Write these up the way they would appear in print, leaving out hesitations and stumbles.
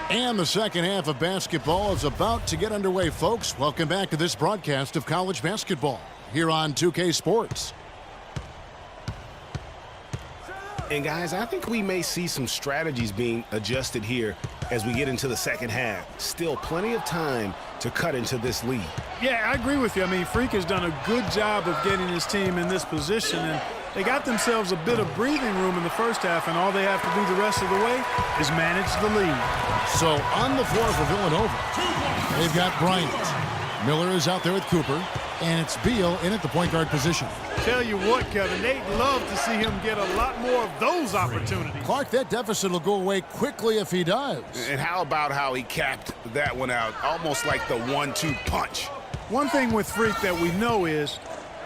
And the second half of basketball is about to get underway, folks. Welcome back to this broadcast of college basketball here on 2K Sports. And guys, I think we may see some strategies being adjusted here as we get into the second half. Still plenty of time to cut into this lead. Yeah, I agree with you. I mean, Freak has done a good job of getting his team in this position, and they got themselves a bit of breathing room in the first half, and all they have to do the rest of the way is manage the lead. So on the floor for Villanova, they've got Bryant. Miller is out there with Cooper, and it's Beal in at the point guard position. Tell you what, Kevin, they'd love to see him get a lot more of those opportunities. Clark, that deficit will go away quickly if he does. And how about how he capped that one out, almost like the 1-2 punch. One thing with Freak that we know is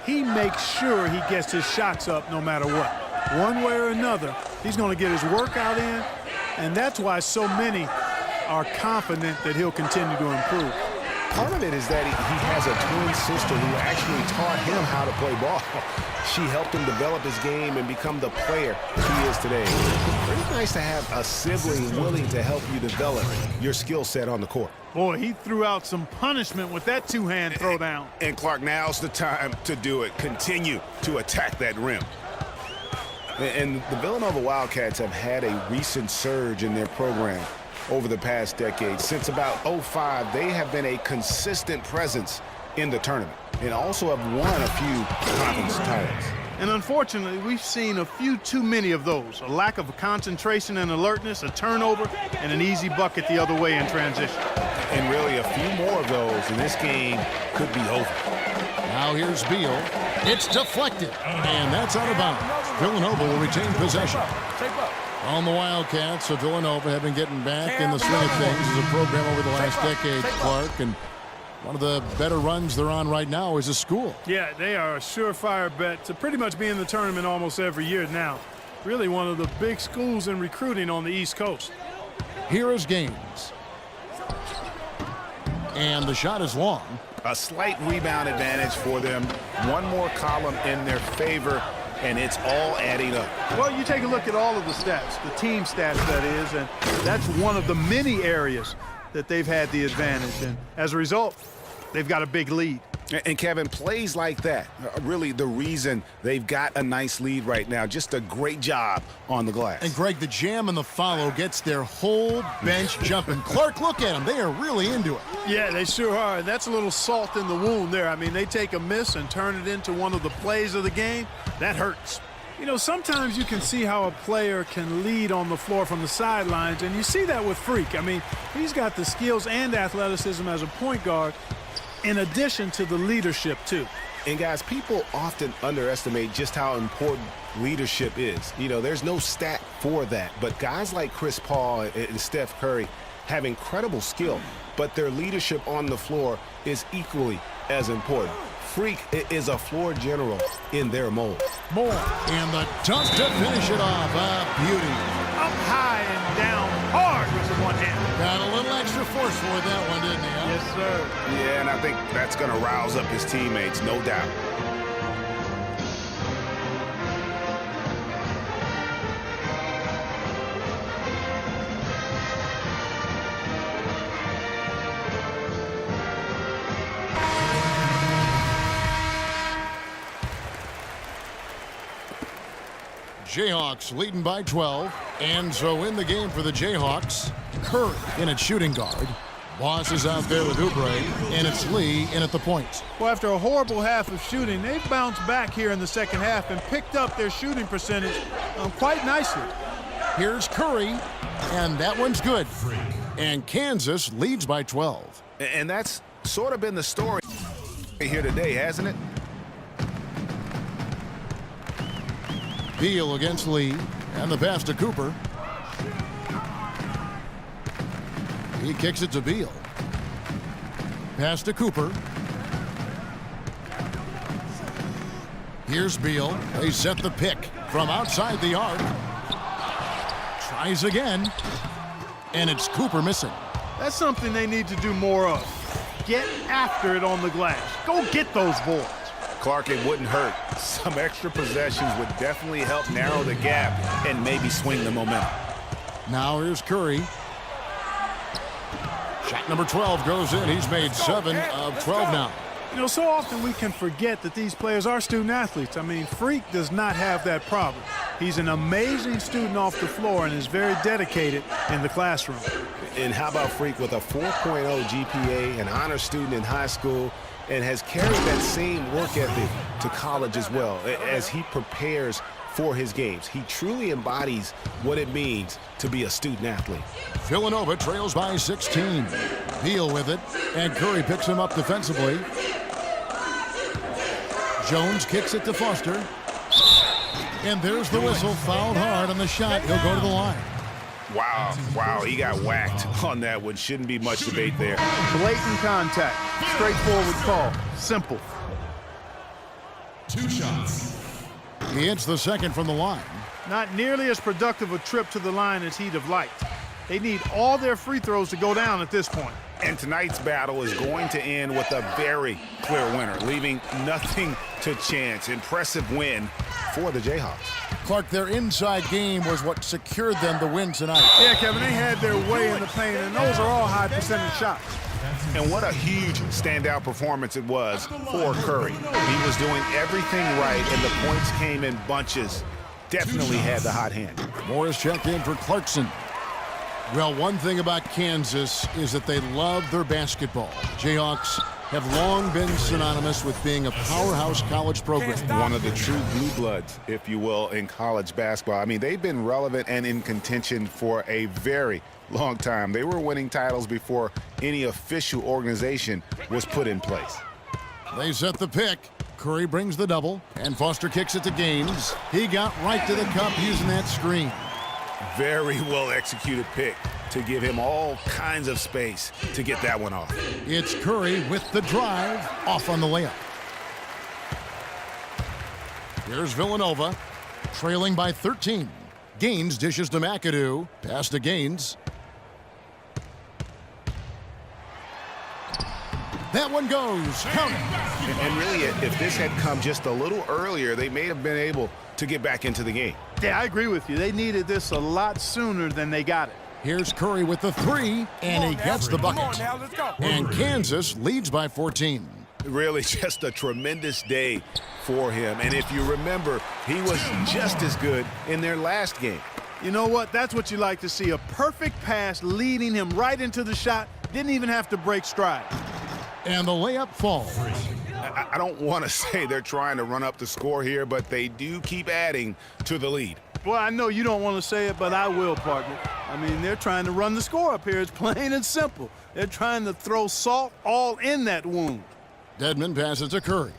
he makes sure he gets his shots up no matter what. One way or another, he's going to get his workout in, and that's why so many are confident that he'll continue to improve. Part of it is that he has a twin sister who actually taught him how to play ball. She helped him develop his game and become the player he is today. Pretty nice to have a sibling willing to help you develop your skill set on the court. Boy, he threw out some punishment with that two-hand throwdown. And Clark, now's the time to do it. Continue to attack that rim. And the Villanova Wildcats have had a recent surge in their program over the past decade. Since about 2005, they have been a consistent presence in the tournament and also have won a few conference titles. And unfortunately, we've seen a few too many of those. A lack of concentration and alertness, a turnover, and an easy bucket the other way in transition. And really, a few more of those, and this game could be over. Now here's Beal. It's deflected, and that's out of bounds. Villanova will retain possession. On the Wildcats, so Villanova have been getting back in the swing of things as a program over the last decade, Clark, and one of the better runs they're on right now is a school. Yeah, they are a surefire bet to pretty much be in the tournament almost every year now. Really one of the big schools in recruiting on the East Coast. Here is Gaines. And the shot is long. A slight rebound advantage for them. One more column in their favor, and it's all adding up. Well, you take a look at all of the stats, the team stats that is, and that's one of the many areas that they've had the advantage. And as a result, they've got a big lead. And Kevin, plays like that are really the reason they've got a nice lead right now. Just a great job on the glass. And Greg, the jam and the follow gets their whole bench jumping. Clark, look at them. They are really into it. Yeah, they sure are. That's a little salt in the wound there. I mean, they take a miss and turn it into one of the plays of the game. That hurts. You know, sometimes you can see how a player can lead on the floor from the sidelines, and you see that with Freak. I mean, he's got the skills and athleticism as a point guard, in addition to the leadership, too. And, guys, people often underestimate just how important leadership is. You know, there's no stat for that. But guys like Chris Paul and Steph Curry have incredible skill, but their leadership on the floor is equally as important. Freak is a floor general in their mold. More. And the dunk to finish it off. A beauty. Up high and down hard with the one hand. Got a little extra force for that one, didn't he? Huh? Yes, sir. Yeah, and I think that's going to rouse up his teammates, no doubt. Jayhawks leading by 12. And so in the game for the Jayhawks, Curry in at shooting guard. Boss is out there with Oubre, and it's Lee in at the point. Well, after a horrible half of shooting, they've bounced back here in the second half and picked up their shooting percentage quite nicely. Here's Curry, and that one's good. And Kansas leads by 12. And that's sort of been the story here today, hasn't it? Beal against Lee, and the pass to Cooper. He kicks it to Beal. Pass to Cooper. Here's Beal. They set the pick from outside the arc. Tries again. And it's Cooper missing. That's something they need to do more of. Get after it on the glass. Go get those boards. Clark, it wouldn't hurt. Some extra possessions would definitely help narrow the gap and maybe swing the momentum. Now here's Curry. Shot number 12 goes in. He's made 7 of 12 now. You know, so often we can forget that these players are student athletes. I mean, Freak does not have that problem. He's an amazing student off the floor and is very dedicated in the classroom. And how about Freak with a 4.0 GPA, an honor student in high school, and has carried that same work ethic to college as well as he prepares for his games. He truly embodies what it means to be a student athlete. Villanova trails by 16. Beal with it, and Curry picks him up defensively. Jones kicks it to Foster. And there's the whistle. Fouled hard on the shot. He'll go to the line. Wow, he got whacked on that one. Shouldn't be much debate there. Blatant contact. Straightforward call. Simple. 2 shots. He hits the second from the line. Not nearly as productive a trip to the line as he'd have liked. They need all their free throws to go down at this point. And tonight's battle is going to end with a very clear winner, leaving nothing to chance. Impressive win for the Jayhawks. Clark, their inside game was what secured them the win tonight. Yeah, Kevin, they had their way in the paint, and those are all high percentage shots. And what a huge standout performance it was for Curry. He was doing everything right, and the points came in bunches. Definitely had the hot hand. Morris checked in for Clarkson. Well, one thing about Kansas is that they love their basketball. Jayhawks have long been synonymous with being a powerhouse college program. One of the true blue bloods, if you will, in college basketball. I mean, they've been relevant and in contention for a very long time. They were winning titles before any official organization was put in place. They set the pick. Curry brings the double, and Foster kicks it to Gaines. He got right to the cup using that screen. Very well executed pick to give him all kinds of space to get that one off. It's Curry with the drive, off on the layup. Here's Villanova, trailing by 13. Gaines dishes to McAdoo. Pass to Gaines. That one goes. Count it. And really, if this had come just a little earlier, they may have been able to get back into the game. Yeah, I agree with you. They needed this a lot sooner than they got it. Here's Curry with the 3, and he gets the bucket. And Kansas leads by 14. Really just a tremendous day for him. And if you remember, he was just as good in their last game. You know what? That's what you like to see. A perfect pass leading him right into the shot. Didn't even have to break stride. And the layup falls. I don't want to say they're trying to run up the score here, but they do keep adding to the lead. Well, I know you don't want to say it, but I will, partner. I mean, they're trying to run the score up here. It's plain and simple. They're trying to throw salt all in that wound. Dedmon passes to Curry.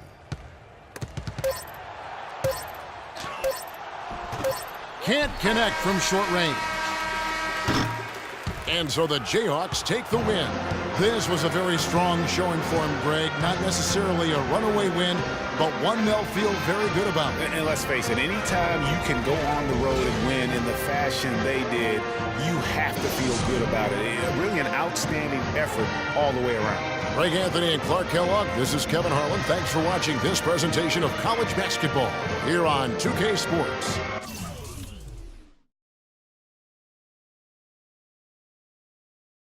Can't connect from short range. And so the Jayhawks take the win. This was a very strong showing for him, Greg. Not necessarily a runaway win, but one they'll feel very good about. And let's face it, anytime you can go on the road and win in the fashion they did, you have to feel good about it. Really an outstanding effort all the way around. Greg Anthony and Clark Kellogg, this is Kevin Harlan. Thanks for watching this presentation of college basketball here on 2K Sports.